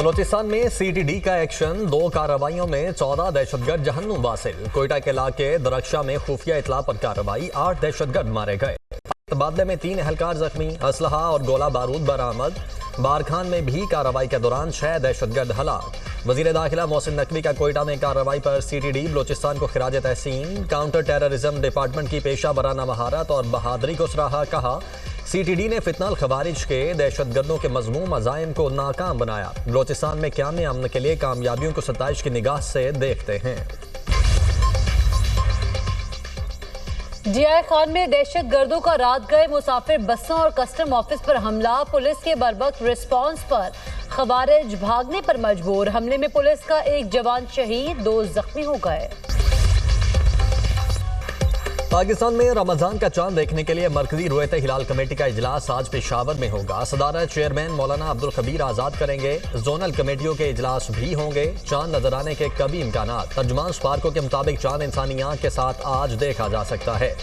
बलोचिस्तान में सीटीडी का एक्शन, 2 कार्रवाइयों में 14 दहशतगर्द जहन्नुम वासिल। कोयटा के इलाके दरख्शा में खुफिया इतला पर कार्रवाई, 8 दहशतगर्द मारे गए। तबादले में 3 एहलकार जख्मी, असलहा और गोला बारूद बरामद। बारखान में भी कार्रवाई के दौरान 6 दहशतगर्द हलाक। वजीर दाखिला मोहसिन नकवी का कोयटा में कार्रवाई पर सीटीडी बलोचिस्तान को खिराज तहसीन। काउंटर टेररिज्म डिपार्टमेंट की पेशा वराना महारत और बहादुरी को सराहा। कहा सीटीडी ने फितनल खवारिज के दहशतगर्दों के मजमूम अज़ाइम को नाकाम बनाया। बलोचिस्तान में क़याम अमन के लिए कामयाबियों को 27 की निगाह से देखते हैं। DI खान में दहशत गर्दों का रात गए मुसाफिर बसों और कस्टम ऑफिस पर हमला। पुलिस के बरवक्त रिस्पांस पर खवारिज भागने पर मजबूर। हमले में पुलिस का 1 जवान शहीद, 2 जख्मी हो गए। पाकिस्तान में रमजान का चांद देखने के लिए मरकजी रुयत हिलाल कमेटी का इजलास आज पेशावर में होगा। सदारत चेयरमैन मौलाना अब्दुल खबीर आजाद करेंगे। जोनल कमेटियों के इजलास भी होंगे। चांद नजर आने के कभी इम्कानात। तर्जुमान स्पार्को के मुताबिक चांद इंसानी आंख के साथ आज देखा जा सकता है।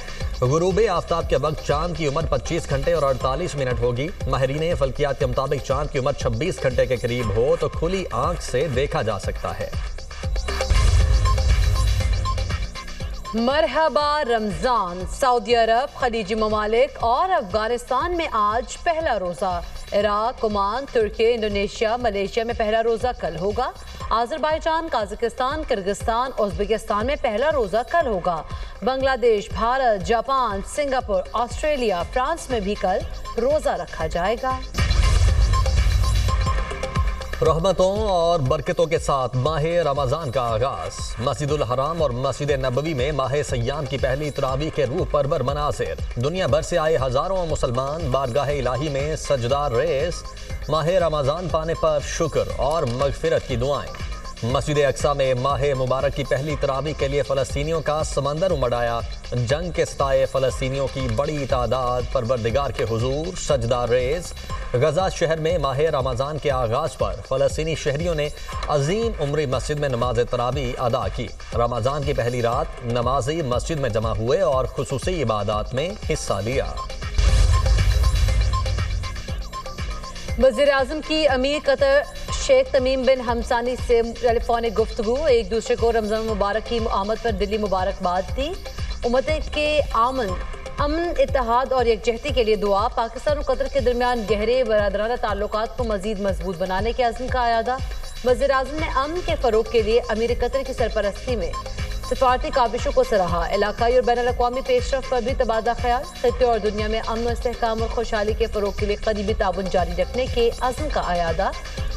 गुरूब आफ्ताब के वक्त चांद की उम्र 25 घंटे और 48 मिनट होगी। माहिरीन फल्कियात के मुताबिक चांद की उम्र 26 घंटे के करीब हो तो खुली आंख से देखा जा सकता है। मरहबा रमजान। सऊदी अरब, खलीजी ममालिक और अफगानिस्तान में आज पहला रोजा। इराक, ओमान, तुर्की, इंडोनेशिया, मलेशिया में पहला रोजा कल होगा। आज़रबाईजान, काज़ाकिस्तान, किर्गिस्तान, उज़्बेकिस्तान में पहला रोजा कल होगा। Bangladesh, Bharat, Japan, Singapore, Australia, France में भी कल रोजा रखा जाएगा। रहमतों और बरकतों के साथ माह रमजान का आगाज। मस्जिदुल हराम और मस्जिद नबवी में माह सय्याम की पहली तरावी के रूह परवर मनासिर। दुनिया भर से आए हजारों मुसलमान बारगाह इलाही में सजदार रेस। माह रमजान पाने पर शुक्र और मगफिरत की दुआएं। मस्जिद अक्सा में माह मुबारक की पहली तरावी के लिए फ़लस्तीनियों का समंदर उमड़ आया। जंग के सताए फ़लस्तीनियों की बड़ी तादाद परवरदिगार के हुजूर सजदा रेज। गजा शहर में माह रमजान के आगाज पर फ़लस्तीनी शहरियों ने अजीम उम्री मस्जिद में नमाज तरावी अदा की। रमजान की पहली रात नमाजी मस्जिद में जमा हुए और खुसूसी इबादत में हिस्सा लिया। वज़ीर आज़म की अमीर कतर शेख तमीम बिन हमसानी से टेलीफोनिक गुफ्तगू। एक दूसरे को रमज़ान मुबारक की आमद पर दिली मुबारकबाद दी। उम्मत के अमन, इत्तेहाद और यकजहती के लिए दुआ। पाकिस्तान और कतर के दरमियान गहरे बरादराना ताल्लुकात को मज़ीद मजबूत बनाने के अज़्म का अयादा। वज़ीर आज़म ने अमन के फ़रोग के लिए अमीर कतर की सरपरस्ती में सिफारती काविशों को सराहा। इलाकाई और बैनुल अक़वामी पेशरफ़्त पर भी तबादला ख्याल। खित्ते और दुनिया में अमन, इस्तेहकाम और खुशहाली के फ़रोग के लिए करीबी ताउन जारी रखने के अज़्म का अयादा।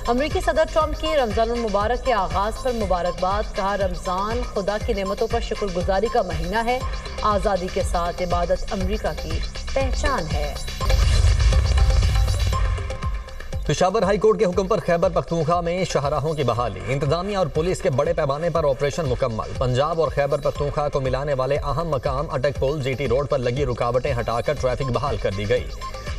अमरीकी सदर ट्रंप की रमज़ान मुबारक के आगाज़ पर मुबारकबाद। कहा रमज़ान खुदा की नेमतों पर शुक्रगुजारी का महीना है। आज़ादी के साथ इबादत अमरीका की पहचान है। पेशावर हाई कोर्ट के हुक्म पर खैबर पख्तूनख्वा में शाहराहों की बहाली। इंतजामिया और पुलिस के बड़े पैमाने पर ऑपरेशन मुकम्मल। पंजाब और खैबर पख्तूनख्वा को मिलाने वाले अहम मकाम अटक पुल GT रोड पर लगी रुकावटें हटाकर ट्रैफिक बहाल कर दी गई।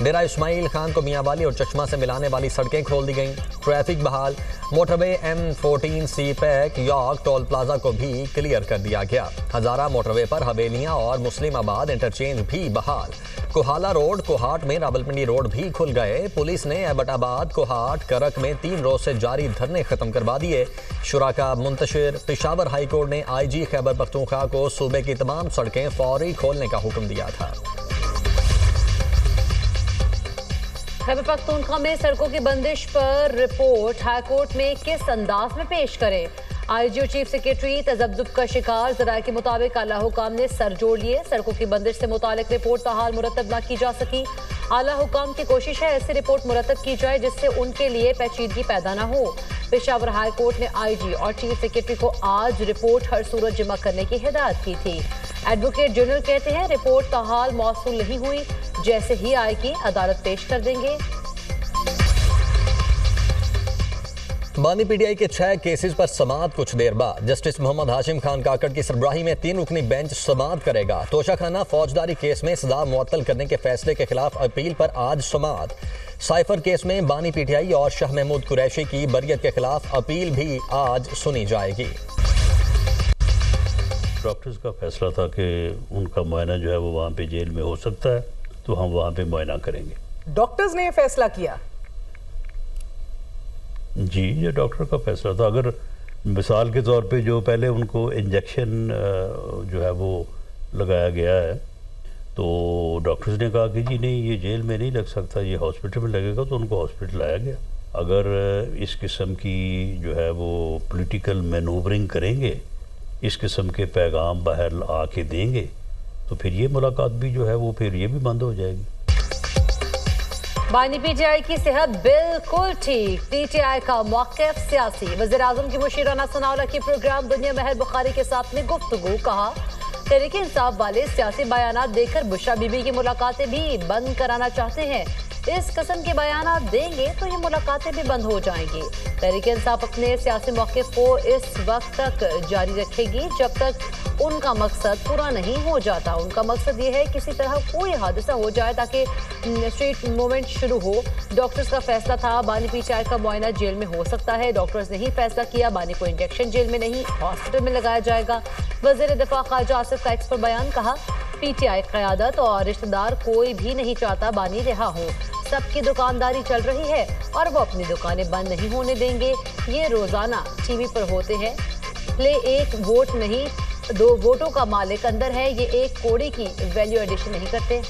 डेरा इस्माइल खान को मियांवाली और चश्मा से मिलाने वाली सड़कें खोल दी गईं। ट्रैफिक बहाल। Motorway M14C pack York toll plaza को भी क्लियर कर दिया गया। हजारा मोटरवे पर हवेलियां और मुस्लिमाबाद इंटरचेंज भी बहाल। कोहाला रोड, कोहाट में रावलपिंडी रोड भी खुल गए। पुलिस ने एबटाबाद, कोहाट, करक में 3 रोज से जारी धरने खत्म करवा दिए। शुराका मुंतशिर। पेशावर हाई कोर्ट ने IG खैबर पख्तूनख्वा को सूबे की तमाम सड़कें फौरी खोलने का हुक्म दिया था। खैबर पख्तूनख्वा में सड़कों की बंदिश पर रिपोर्ट हाई कोर्ट में किस अंदाज में पेश करें। IG और चीफ सेक्रेटरी तजब्जुब का शिकार। ज़राए के मुताबिक आला हुकाम ने सर जोड़ लिए। सड़कों की बंदिश से मुतालिक रिपोर्ट ताहाल मुरतब न की जा सकी। आला हुकाम की कोशिश है ऐसी रिपोर्ट मुरतब की जाए जिससे उनके लिए पेचीदगी पैदा न हो। पेशावर हाई कोर्ट ने IG और चीफ सेक्रेटरी को आज रिपोर्ट हर सूरत जमा करने की हिदायत की थी। एडवोकेट जनरल कहते हैं रिपोर्ट ताहाल मौसूल नहीं हुई, जैसे ही आएगी अदालत पेश कर देंगे। बानी PTI के 6 केसेस पर समाअत कुछ देर बाद। जस्टिस मोहम्मद हाशिम खान काकड़ की सरबराही में 3 रुकनी बेंच समाअत करेगा। तोशाखाना फौजदारी केस में सजा मुअत्तल करने के फैसले के खिलाफ अपील पर आज समाअत। साइफर केस में बानी PTI और शाह महमूद कुरैशी की बरियत के खिलाफ अपील भी आज सुनी जाएगी। डॉक्टर्स का फैसला था कि उनका मुआयना जो है वो वहाँ पे जेल में हो सकता है, तो हम वहाँ पे मुआयना करेंगे। डॉक्टर्स ने ये फैसला किया। जी, ये डॉक्टर का फैसला था। अगर मिसाल के तौर पे जो पहले उनको इंजेक्शन जो है वो लगाया गया है, तो डॉक्टर्स ने कहा कि जी नहीं, ये जेल में नहीं लग सकता, ये हॉस्पिटल में लगेगा, तो उनको हॉस्पिटल लाया गया। अगर इस किस्म की जो है वो पॉलिटिकल मैनूवरिंग करेंगे, इस किस्म के पैगाम बाहर आके देंगे, तो फिर ये मुलाकात भी जो है वो फिर ये भी बंद हो जाएगी। बानी पीटीआई की सेहत बिल्कुल ठीक, पीटीआई का मौक़िफ़ सियासी। वज़ीर-ए-आज़म की मुशीराना सनाउल्लाह की प्रोग्राम दुनिया महर बुखारी के साथ में गुफ्तगू। कहा तहरीक इंसाफ वाले सियासी बयानात देकर बुशरा बीबी की मुलाकातें भी बंद कराना चाहते हैं। इस किस्म के बयानात देंगे तो ये मुलाकातें भी बंद हो जाएंगी। तहरीक इंसाफ अपने सियासी मौक़िफ़ को इस वक्त तक जारी रखेगी जब तक उनका मकसद पूरा नहीं हो जाता। उनका मकसद ये है किसी तरह कोई हादसा हो जाए ताकि स्ट्रीट मूवमेंट शुरू हो। डॉक्टर्स का फैसला था बानी पीटीआई का मुआयना जेल में हो सकता है। डॉक्टर्स ने ही फैसला किया, बानी को इंजेक्शन जेल में नहीं हॉस्पिटल में लगाया जाएगा। वज़ीर दिफा ख्वाजा आसिफ का एक्स पर बयान। कहा पीटीआई क़यादत और रिश्तेदार कोई भी नहीं चाहता बानी रिहा हो। सबकी दुकानदारी चल रही है और वो अपनी दुकानें बंद नहीं होने देंगे। ये रोजाना टीवी पर होते हैं। ले एक वोट नहीं, 2 वोटों का मालिक अंदर है। ये एक कोड़ी की वैल्यू एडिशन नहीं करते।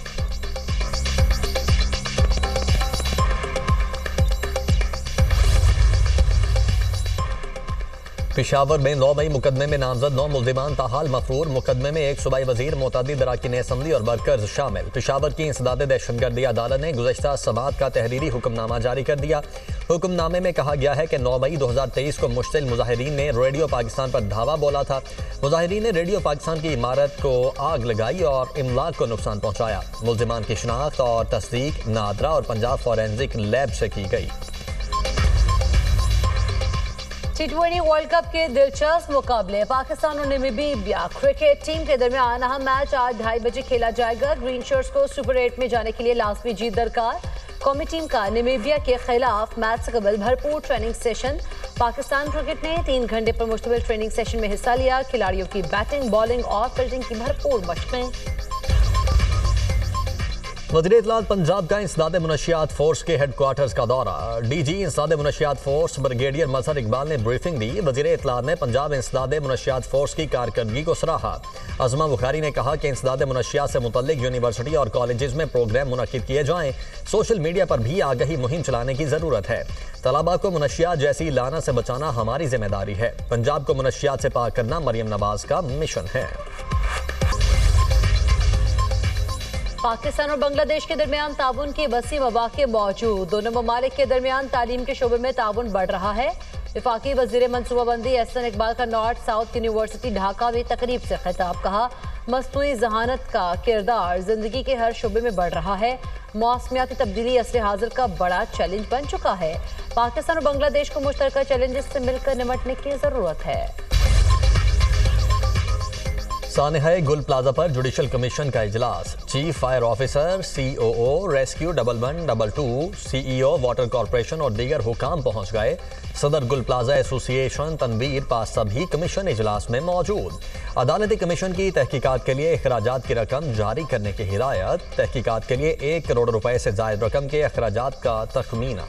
पेशावर में 9 मई मुकदमे में नामजद 9 मुल्जिमान ताहाल मफरूर। मुकदमे में एक सूबाई वजीर, मुतअद्दिद अरकान असम्बली और वर्कर्स शामिल। पेशावर की इंसदाद दहशतगर्दी अदालत ने गुज़श्ता समात का तहरीरी हुक्मनामा जारी कर दिया। हुक्मनामे में कहा गया है कि 9 मई 2023 को मुश्तिल मुजाहिरीन ने रेडियो पाकिस्तान पर धावा बोला था। मुजाहिरीन ने रेडियो पाकिस्तान की इमारत को आग लगाई और इमलाक को नुकसान पहुँचाया। मुल्जिमान की शनाख्त और तस्दीक नादरा और पंजाब फॉरेंसिक लैब से की गई। T20 वर्ल्ड कप के दिलचस्प मुकाबले पाकिस्तान और नामीबिया क्रिकेट टीम के दरमियान अहम मैच आज 2:30 बजे खेला जाएगा। ग्रीन शर्ट्स को सुपर 8 में जाने के लिए लाजमी जीत दरकार। कौमी टीम का नामीबिया के खिलाफ मैच से कबल भरपूर ट्रेनिंग सेशन। पाकिस्तान क्रिकेट ने 3 घंटे पर मुश्तमिल ट्रेनिंग सेशन में हिस्सा लिया। खिलाड़ियों की बैटिंग, बॉलिंग और फील्डिंग की भरपूर मशकें। वज़ीर इत्तलात पंजाब का इंसदाद मुनशियात फोर्स के हेडक्वार्टर्स का दौरा। डीजी इंसदाद मुनशियात फोर्स ब्रिगेडियर मजहर इकबाल ने ब्रीफिंग दी। वज़ीर इत्तलात ने पंजाब इंसदाद मुनशियात फोर्स की कारकर्दगी को सराहा। अज़मा बुखारी ने कहा कि इंसदाद मुनशियात से मुतल्लिक यूनिवर्सिटी और कॉलेजेस में प्रोग्राम मुनक्किद किए जाएँ। सोशल मीडिया पर भी आगाही मुहिम चलाने की ज़रूरत है। तलबा को मुनशियात जैसी लानत से बचाना हमारी जिम्मेदारी है। पंजाब को मुनशियात से पाक करना मरियम नवाज का मिशन है। पाकिस्तान और बांग्लादेश के दरमियान ताउन के वसी मौक़े मौजूद। दोनों ममालिक के दरमियान तालीम के शोबे में ताउन बढ़ रहा है। वफाकी वज़ीर मनसूबाबंदी एहसन इकबाल का नॉर्थ साउथ यूनिवर्सिटी ढाका में तकरीब से खिताब। कहा मसनूई जहानत का किरदार जिंदगी के हर शोबे में बढ़ रहा है। मौसमियाती तब्दीली असर हाजिर का बड़ा चैलेंज बन चुका है। पाकिस्तान और बांग्लादेश को मुश्तरका चैलेंजेस से मिलकर निपटने की ज़रूरत है। सानेहा गुल प्लाजा पर जुडिशल कमीशन का इजलास। Chief fire officer, COO, rescue 1112, CEO water corporation और दीगर हुकाम पहुंच गए। सदर गुल प्लाजा एसोसिएशन तनवीर पासा भी कमीशन इजलास में मौजूद। अदालती कमीशन की तहकीकात के लिए अखराजात की रकम जारी करने की हिदायत। तहकीकात के लिए 1 करोड़ रुपए से जायद रकम के अखराजात का तखमीना।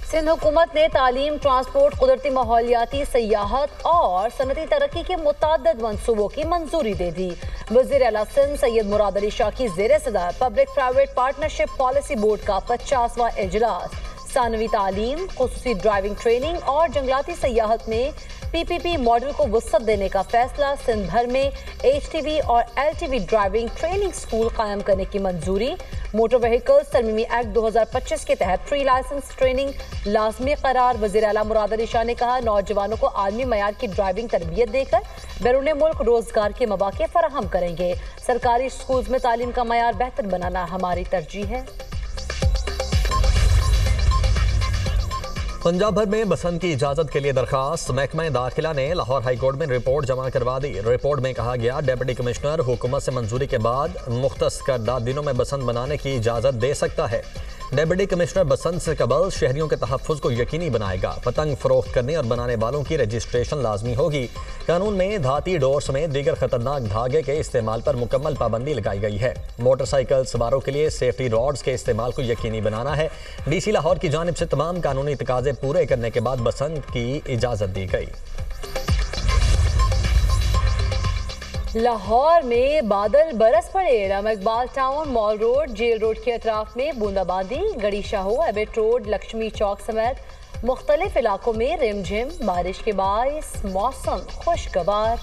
सिंध हुकूमत ने तालीम, ट्रांसपोर्ट, कुदरती माहौलियाती, सयाहत और सनती तरक्की के मुतअद्दिद मंसूबों की मंजूरी दे दी। वज़ीर आला सिंध सैयद मुराद अली शाह की ज़ेर सदर public private partnership policy board का 50वां इजलास सानवी तालीम, खुसूसी ड्राइविंग ट्रेनिंग और जंगलाती सयाहत में PPP मॉडल को वुसअत देने का फैसला। सिंध भर में HTV और LTV ड्राइविंग ट्रेनिंग स्कूल कायम करने की मंजूरी। मोटर व्हीकल्स तरमीमी एक्ट 2025 के तहत प्री लाइसेंस ट्रेनिंग लाजमी करार। वज़ीर आला मुराद अली शाह ने कहा नौजवानों को आलमी मयार की ड्राइविंग तरबियत देकर बैरून मुल्क रोजगार के मौके फराहम करेंगे। सरकारी स्कूल्स में तालीम का मयार बेहतर बनाना हमारी तरजीह है। पंजाब भर में बसंत की इजाजत के लिए दरखास्त। महकमा दाखिला ने लाहौर हाई कोर्ट में रिपोर्ट जमा करवा दी। रिपोर्ट में कहा गया डिप्टी कमिश्नर हुकूमत से मंजूरी के बाद मुख्तस करदा दिनों में बसंत मनाने की इजाजत दे सकता है। डिप्टी कमिश्नर बसंत से कबल शहरियों के तहफ़्फ़ुज़ को यकीनी बनाएगा। पतंग फरोख्त करने और बनाने वालों की रजिस्ट्रेशन लाजमी होगी। कानून में धाती डोर समेत दीगर खतरनाक धागे के इस्तेमाल पर मुकम्मल पाबंदी लगाई गई है। मोटरसाइकिल सवारों के लिए सेफ्टी रॉड्स के इस्तेमाल को यकीनी बनाना है। DC लाहौर की जानिब से तमाम कानूनी तकाजे पूरे करने के बाद बसंत की इजाज़त दी गई। लाहौर में बादल बरस पड़े। Allama Iqbal town, mall road, jail road के अतराफ में बूंदाबांदी। गड़ी शाहो, एबेट रोड, लक्ष्मी चौक समेत मुख्तलिफ इलाकों में रिमझिम बारिश के बाइस मौसम खुशगवार।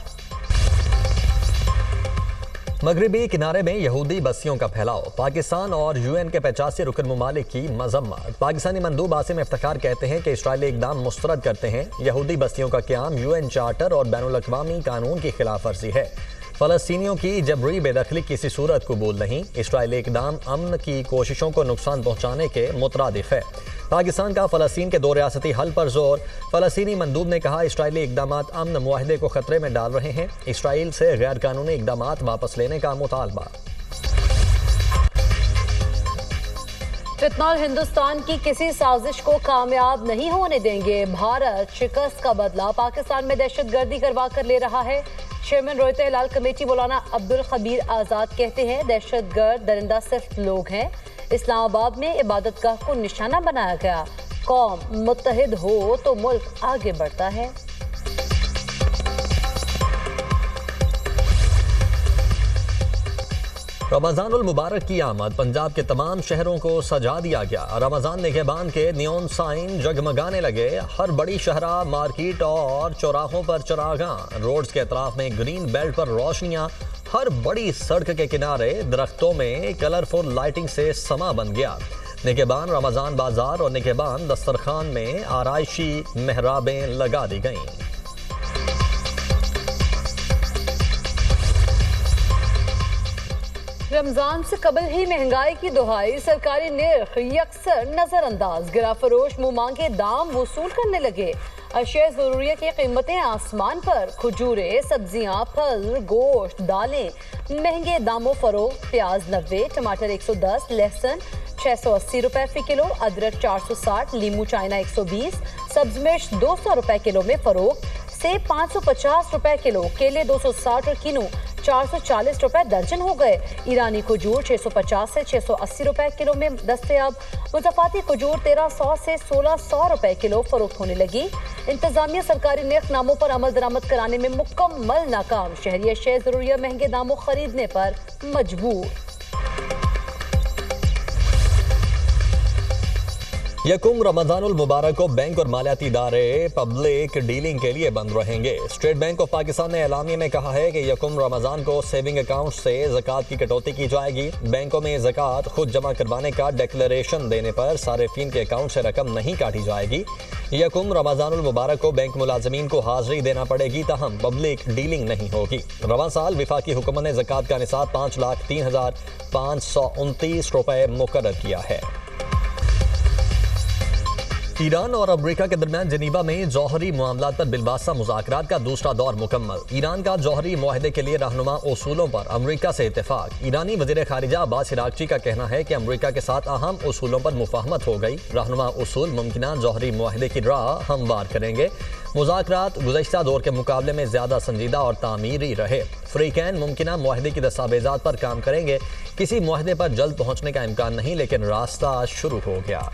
मगरबी किनारे में यहूदी बस्तियों का फैलाव। पाकिस्तान और UN के 85 रुकन ममालिक की मजम्मत। पाकिस्तानी मंदूब आसिम इफ्तिखार कहते हैं कि इसराइली इकदाम मुस्तरद करते हैं। यहूदी बस्तियों का क़याम UN चार्टर और बैनुल-अक़वामी कानून की खिलाफ वर्जी है। फ़लस्तीनियों की जबरी बेदखली किसी सूरत कबूल नहीं। इसराइली इकदाम अमन की कोशिशों को नुकसान पहुँचाने के मुतरादिफ है। पाकिस्तान का फ़लस्तीन के दो रियासती हल पर जोर। फ़लस्तीनी मंदूब ने कहा इसराइली इकदामात अमन मुआहदे को खतरे में डाल रहे हैं। इसराइल से गैर कानूनी इकदामात वापस लेने का मुतालबा। फितनौल हिंदुस्तान की किसी साजिश को कामयाब नहीं होने देंगे। भारत शिकस्त का बदला पाकिस्तान में दहशतगर्दी करवा कर ले रहा है। चेयरमैन रोयत हिलाल कमेटी मौलाना अब्दुल खबीर आज़ाद कहते हैं दहशतगर्द दरिंदा सिर्फ लोग हैं। इस्लामाबाद में इबादतगाह को निशाना बनाया गया। कौम मुत्तहिद हो तो मुल्क आगे बढ़ता है। रमज़ानुल मुबारक की आमद। पंजाब के तमाम शहरों को सजा दिया गया। रमज़ान निगहबान के नियॉन साइन जगमगाने लगे। हर बड़ी शहरा, मार्केट और चौराहों पर चरागां। रोड्स के अतराफ में ग्रीन बेल्ट पर रोशनियां। हर बड़ी सड़क के किनारे दरख्तों में कलरफुल लाइटिंग से समा बन गया। निगहबान रमज़ान बाजार और निगहबान दस्तरखान में आराइशी मेहराबें लगा दी गईं। रमजान से कबल ही महंगाई की दुहाई। सरकारी निर्ख यकसर नजरअंदाज। गिराफरोश मुंह मांगे दाम वसूल करने लगे। अशिया ज़रूरिया की कीमतें आसमान पर। खजूरें, सब्जियां, फल, गोश्त, दालें महंगे दामों फरोख्त। प्याज 90, टमाटर 110, लहसुन 680 रुपए फी किलो, अदरक 460, लीमू चाइना 120, सब्ज मिर्च 200 रुपए किलो में फरोख्त। सेब 550 रुपए किलो, केले 260 और किनू 440 रुपए दर्जन हो गए। ईरानी खजूर 650 से 680 रुपए किलो में दस्तयाब। मुज़फ़्फ़ाती खजूर 1300 से 1600 रुपए किलो फरोख्त होने लगी। इंतजामिया सरकारी निर्खनामों पर अमल दरामद कराने में मुकम्मल नाकाम। शहरी अशिया ज़रूरिया महंगे दामों खरीदने पर मजबूर। यकुम रमज़ानुल मुबारक को बैंक और मालियाती इदारे पब्लिक डीलिंग के लिए बंद रहेंगे। स्टेट बैंक ऑफ पाकिस्तान ने एलामिया में कहा है कि यकुम रमज़ान को सेविंग अकाउंट से ज़कात की कटौती की जाएगी। बैंकों में ज़कात खुद जमा करवाने का डिक्लेरेशन देने पर सारिफिन के अकाउंट से रकम नहीं काटी जाएगी। यकुम रमज़ानुल मुबारक को बैंक मुलाजमीन को हाजिरी देना पड़ेगी, ताहम पब्लिक डीलिंग नहीं होगी। रवा साल विफाकी हुकूमत ने ज़कात का निसाब 5,03,529 रुपए मुकर्रर किया है। ईरान और अमरीका के दरमियान जिनीवा में जौहरी मामलात पर बिलवास्ता मुज़ाकरात का दूसरा दौर मुकम्मल। ईरान का जौहरी मुआहदे के लिए रहनुमा उसूलों पर अमरीका से इत्तेफाक। ईरानी वज़ीर ख़ारिजा अब्बास इराक़ची का कहना है कि अमरीका के साथ अहम उसूलों पर मुफाहमत हो गई। रहनुमा उसूल मुमकिना जौहरी मुआहदे की राह हमवार करेंगे। मुज़ाकरात गुज़श्ता दौर के मुकाबले में ज़्यादा संजीदा और तामीरी रहे। फ़रीक़ैन मुमकिना मुआहदे की दस्तावेज़ात पर काम करेंगे। किसी मुआहदे पर जल्द पहुँचने का इम्कान नहीं, लेकिन रास्ता शुरू हो गया।